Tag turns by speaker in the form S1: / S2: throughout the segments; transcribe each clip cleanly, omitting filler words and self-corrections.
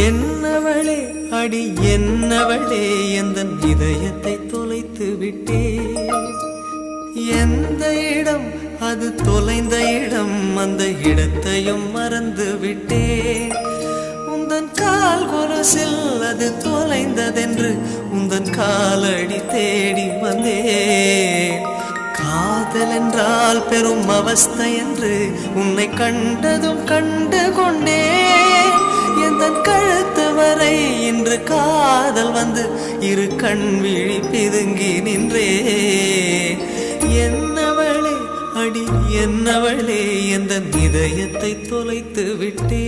S1: என்னவளே அடி என்னவளே எந்தன் இதயத்தை தொலைத்து விட்டே. எந்த இடம் அது தொலைந்த இடம், அந்த இடத்தையும் மறந்து விட்டே. உந்தன் கால் கொலுசில் அது தொலைந்ததென்று உந்தன் காலடி தேடி வந்தே. காதல் என்றால் பெரும் அவஸ்தை என்று உன்னை கண்டதும் கண்டு கொண்டே. எந்தன் கழுத்து வரை இன்று காதல் வந்து இரு கண் விழி பிதுங்கி நின்றே. என்னவளே அடி என்னவளே எந்தன் இதயத்தை தொலைத்து விட்டே.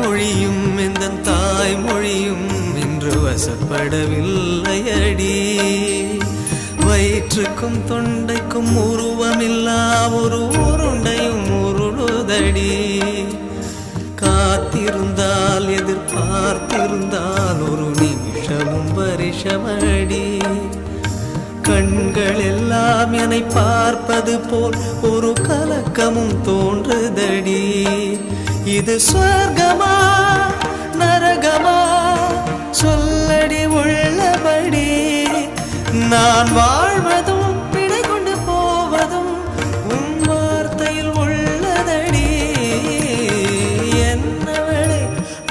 S1: மொழியும் எந்தன் தாய்மொழியும் இன்று வசப்படவில்லையடி. வயிற்றுக்கும் தொண்டைக்கும் உருவமில்லா ஒரு உருண்டையும் உருளுதடி. காத்திருந்தால் எதிர்பார்த்திருந்தால் ஒரு நிமிஷமும் வருஷமடி. கண்கள் எல்லாம் என்னை பார்ப்பது போல் ஒரு கலக்கமும் தோன்றுதடி. இது சொர்க்கமா நரகமா சொல்லடி உள்ளபடி. நான் வாழ்வதும் விடை கொண்டு போவதும் உன் வார்த்தையில் உள்ளதடி. என்னவளே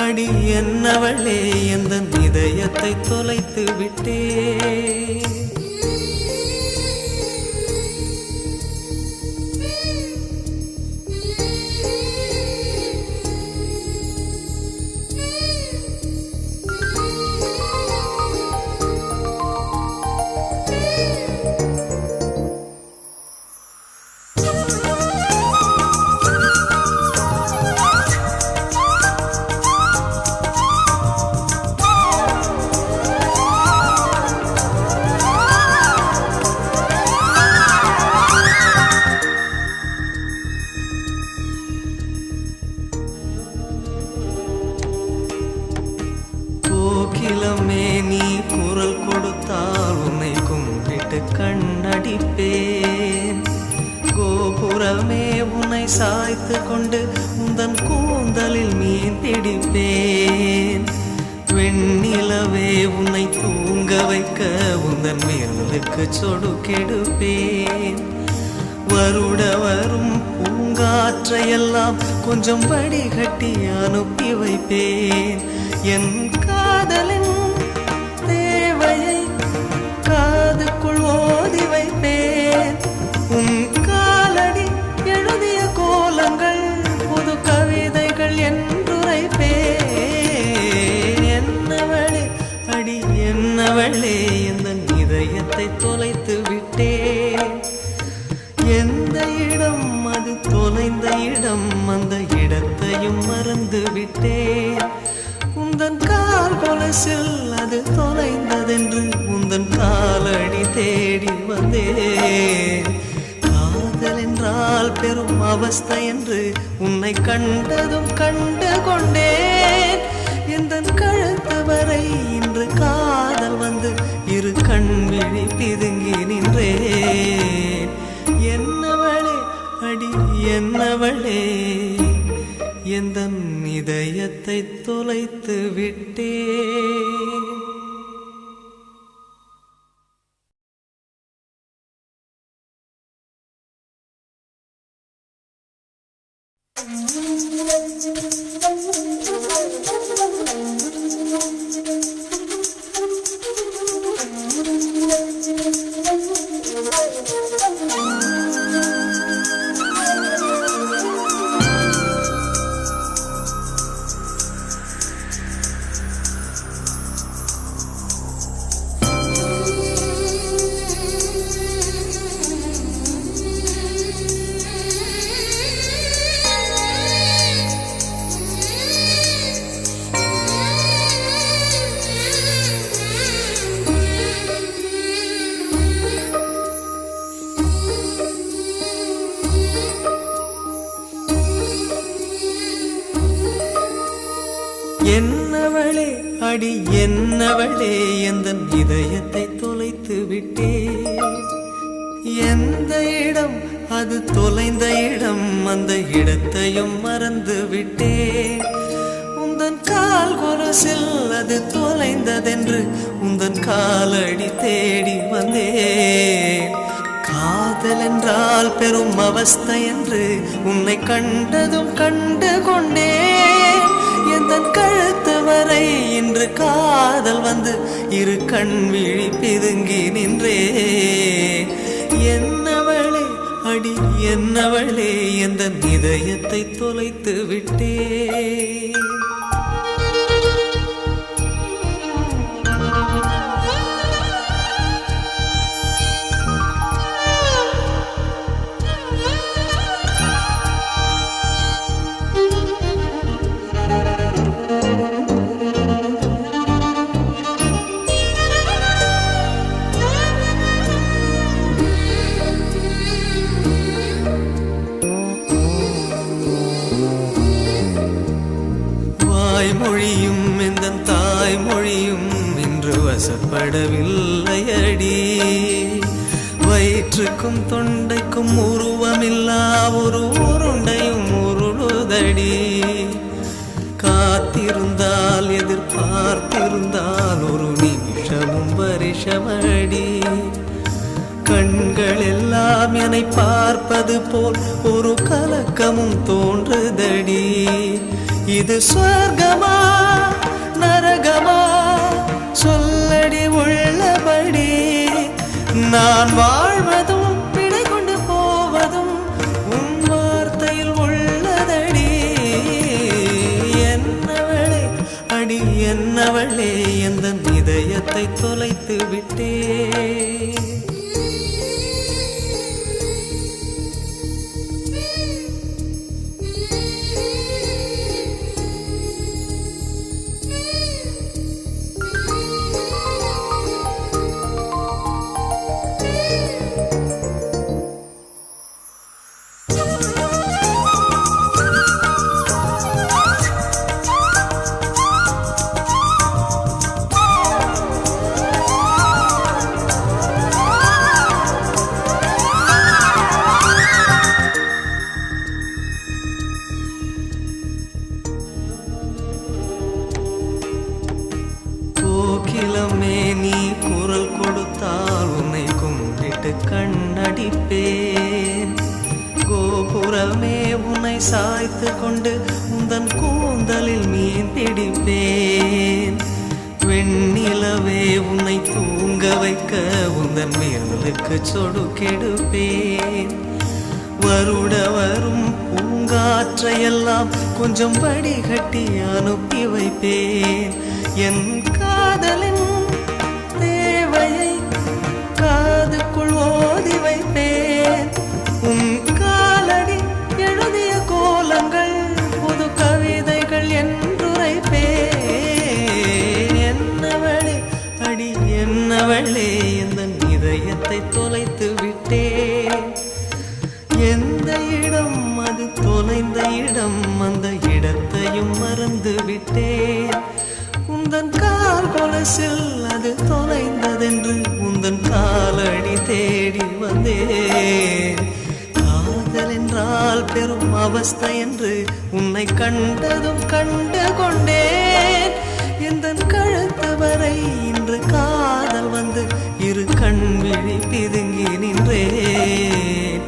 S1: அடி என்னவளே எந்தன் இதயத்தை தொலைத்து விட்டே. கோகிலமே நீ குரல் கொடுத்தால் உன்னை கும்பிட்டு கண்ணடிப்பேன். கோபுரமே உன்னை சாய்த்து கொண்டு உந்தன் கூந்தலில் மீன் பிடிப்பேன். வெண்ணிலவே உன்னை தூங்க வைக்க உந்தன் விரலுக்கு சொடுக்கெடுப்பேன். வருட வரும் பூங்காற்றையெல்லாம் கொஞ்சம் வடிகட்டி அனுப்பி வைப்பேன். என் காதலின் தேவையை காதுக்குள் ஓதி வைப்பேன். உன் காலடி எழுதிய கோலங்கள் புது கவிதைகள் என்றுரைப்பேன். என்னவளே அடி என்னவளே எந்தன் இதயத்தை தொலைத்து விட்டேன். எந்த இடம் அது தொலைந்த இடம், அந்த இடத்தையும் மறந்து விட்டேன். உந்தன் கால் கொலுசில் அது தொலைந்ததென்று உந்தன் காலடி தேடி வந்தேன். காதல் என்றால் பெரும் அவஸ்தை என்று உன்னை கண்டதும் கண்டு கொண்டேன். எந்தன் கழுத்து வரை இன்று காதல் வந்து இரு கண் விழி பிதுங்கி நின்றேன். என்னவளே அடி என்னவளே எந்தன் இதயத்தை தொலைத்து விட்டே. என்னவளே அடி என்னவளே எந்தன் இதயத்தை தொலைத்து விட்டே. எந்த இடம் அது தொலைந்த இடம், அந்த இடத்தையும் மறந்து விட்டே. உந்தன் கால் கொலுசில் அது தொலைந்ததென்று உந்தன் காலடி தேடி வந்தேன். காதல் என்றால் பெரும் அவஸ்தை என்று உன்னை கண்டதும் கண்டு கொண்டேன். எந்தன் கழுத்து வரை இன்று காதல் வந்து இரு கண் விழி பிதுங்கி நின்றே. என்னவளே அடி என்னவளே எந்தன் இதயத்தை தொலைத்து விட்டே. மொழியும் எந்தன் தாய்மொழியும் இன்று வசப்படவில்லையடி. வயிற்றுக்கும் தொண்டைக்கும் உருவமில்லா ஒரு உருண்டையும் உருளுதடி. காத்திருந்தால் எதிர்பார்த்திருந்தால் ஒரு நிமிஷமும் வருஷமடி. கண்கள் எல்லாம் என்னை பார்ப்பது போல் ஒரு கலக்கமும் தோன்றுதடி. இது சொர்க்கமா நரகமா சொல்லடி உள்ளபடி. நான் வாழ்வதும் பிழை கொண்டு போவதும் உன் வார்த்தையில் உள்ளதடி. என்னவளே அடி என்னவளே எந்தன் இதயத்தை தொலைத்து விட்டே. கோகிலமே நீ குரல் கொடுத்தால் உன்னை கும்பிட்டு கண்ணடிப்பேன். கோபுரமே உன்னை சாய்த்து கொண்டு உந்தன் கூந்தலில் மீன் பிடிப்பேன். வெண்ணிலவே உன்னை தூங்க வைக்க உந்தன் மேலுக்கு சொடுக்கெடுப்பேன். வருட வரும் பூங்காற்றையெல்லாம் கொஞ்சம் வடிகட்டி அனுப்பி வைப்பேன். என் காதலின் தேவையை காதுக்குள் ஓதி வைப்பேன். உன் காலடி எழுதிய கோலங்கள் புது கவிதைகள் என்றுரைப்பேன். என்னவளே அடி என்னவளே எந்தன் இதயத்தை தொலைத்து விட்டேன். எந்த இடம் அது தொலைந்த இடம், அந்த இடத்தையும் மறந்து விட்டேன். உந்தன் கால் கொலுசில் அது தொலைந்ததென்று உந்தன் காலடி தேடி வந்தேன். காதல் என்றால் பெரும் அவஸ்தை என்று உன்னை கண்டதும் கண்டு கொண்டேன். எந்தன் கழுத்து வரை இன்று காதல் வந்து இரு கண் விழி பிதுங்கி நின்றேன்.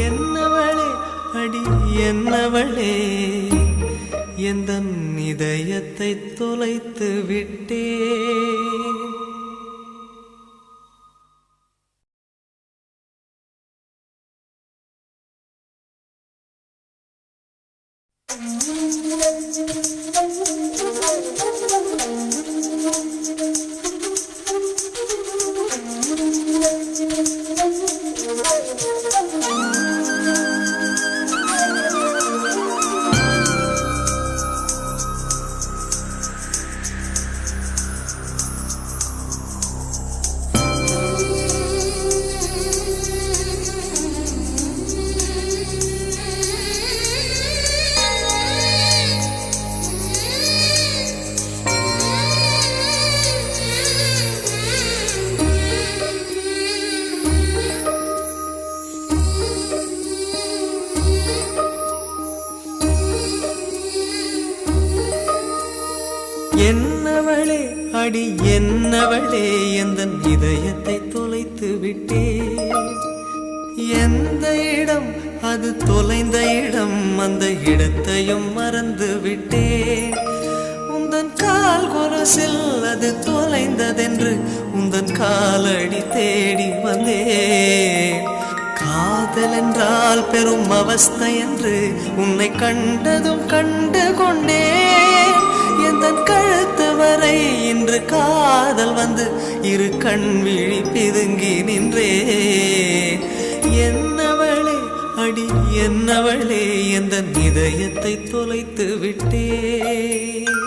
S1: என்னவளே அடி என்னவளே எந்தன் இதயத்தை தொலைத்து விட்டேன். என்னவளே அடி என்னவளே எந்தன் இதயத்தை தொலைத்து விட்டேன். எந்த இடம் அது தொலைந்த இடம், அந்த இடத்தையும் மறந்து விட்டேன். உந்தன் கால் கொலுசில் அது தொலைந்ததென்று உந்தன் காலடி தேடி வந்தேன். காதல் என்றால் பெரும் அவஸ்தை என்று உன்னை கண்டதும் கண்டு கொண்டேன். எந்தன் கழுத்து வரை இன்று காதல் வந்து இரு கண் விழி பிதுங்கி நின்றேன். என்னவளே அடி என்னவளே எந்தன் இதயத்தை தொலைத்து விட்டேன்.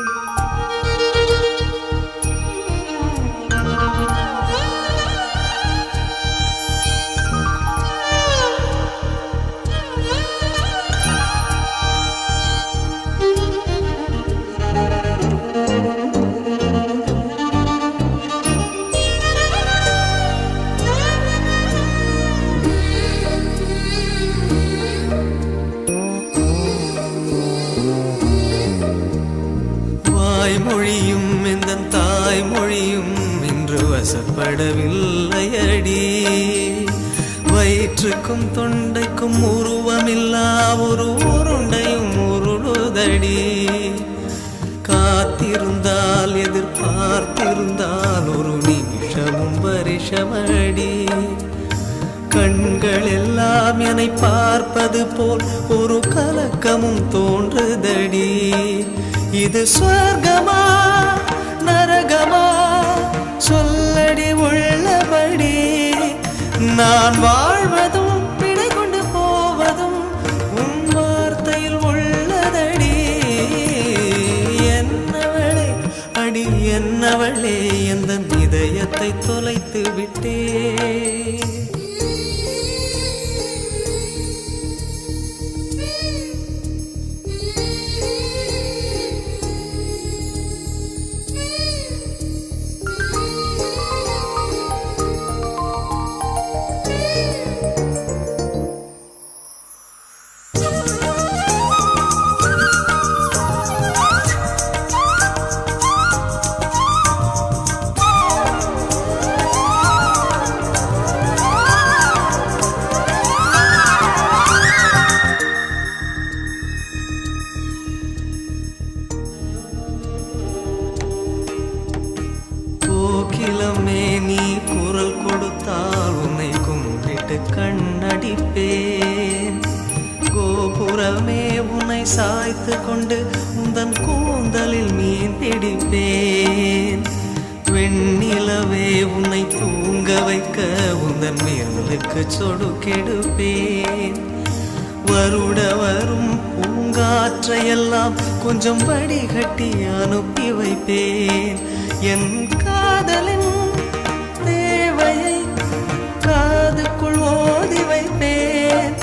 S1: மொழியும் எந்தன் தாய்மொழியும் இன்று வசப்படவில்லை அடி. வயிற்றுக்கும் தொண்டைக்கும் உருவமில்லா ஒரு உருண்டையும் உருளுதடி. காத்திருந்தால் எதிர்பார்த்திருந்தால் ஒரு நிமிஷமும் வருஷமடி. கண்கள் எல்லாம் என்னை பார்ப்பது போல் ஒரு கலக்கமும் தோன்றுதடி. இது சொர்க்கமா நரகமா சொல்லடி உள்ளபடி. நான் வாழ்வதும் பிழை கொண்டு போவதும் உன் வார்த்தையில் உள்ளதடி. என்னவளே அடி என்னவளே எந்தன் இதயத்தை தொலைத்து விட்டேன். கோகிலமே நீ குரல் கொடுத்தால் உன்னை கும்பிட்டு கண்ணடிப்பேன். கோபுரமே உன்னை சாய்த்து கொண்டு உந்தன் கூந்தலில் மீன் பிடிப்பேன். வெண்ணிலவே உன்னை தூங்க வைக்க உந்தன் மேலுக்கு சொடுக்கெடுப்பேன். வருட வரும் பூங்காற்றையெல்லாம் கொஞ்சம் வடிகட்டி அனுப்பி வைப்பேன். என் காதலின் தேவையை காதுக்குள் ஓதி வைப்பேன்.